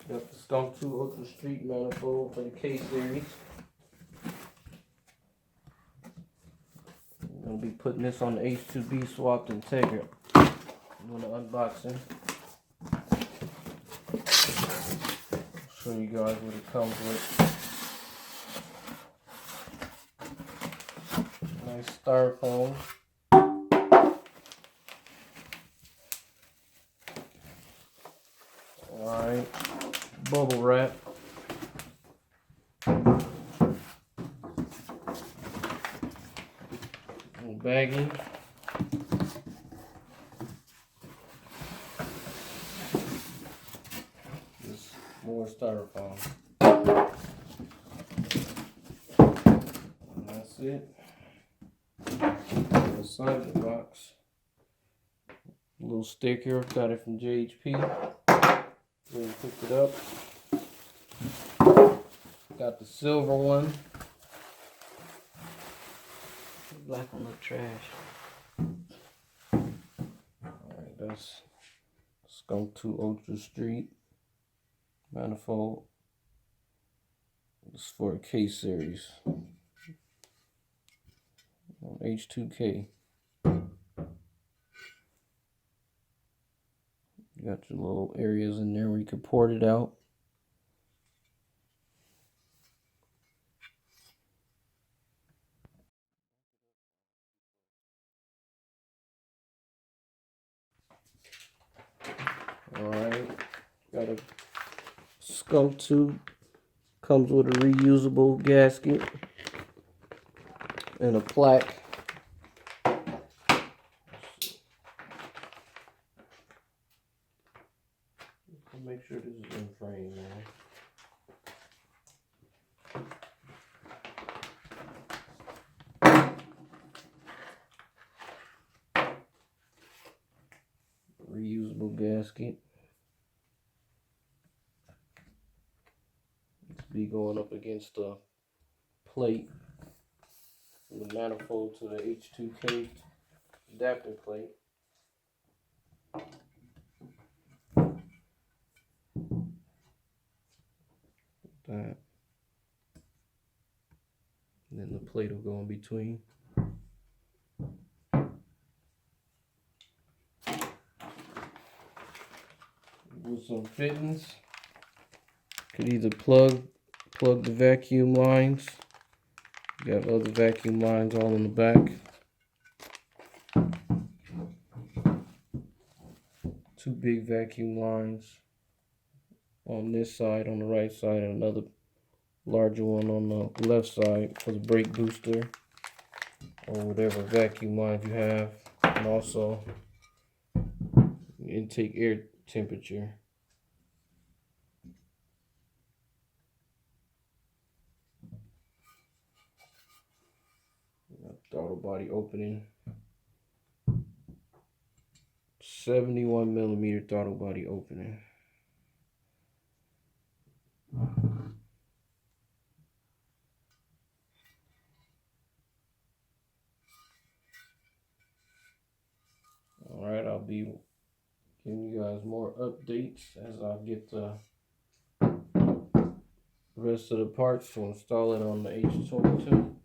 Got the Skunk 2 UltraStreet manifold for the K series. I'm going to be putting this on the H2B swapped Integra. Doing the unboxing. Show you guys what it comes with. Nice styrofoam. Alright, bubble wrap. Little baggie. Just more styrofoam. And that's it. Inside the box, a little sticker. Got it from JHP. Really picked it up. Got the silver one. The black one look trash. Alright, that's Skunk 2 UltraStreet manifold. This is for a K series. On H2K. You got your little areas in there where you can port it out. Alright, got a Skunk 2. Comes with a reusable gasket and a plaque. Make sure this is in frame, man. Reusable gasket. It's be going up against the plate from the manifold to the H2K adapter plate. That. And then the plate will go in between. With some fittings. Could either plug the vacuum lines. You got other vacuum lines all in the back. 2 big vacuum lines on this side, on the right side, and another larger one on the left side for the brake booster or whatever vacuum lines you have, and also intake air temperature. Throttle body opening, 71mm throttle body opening. Alright, I'll be giving you guys more updates as I get the rest of the parts to install it on the H22.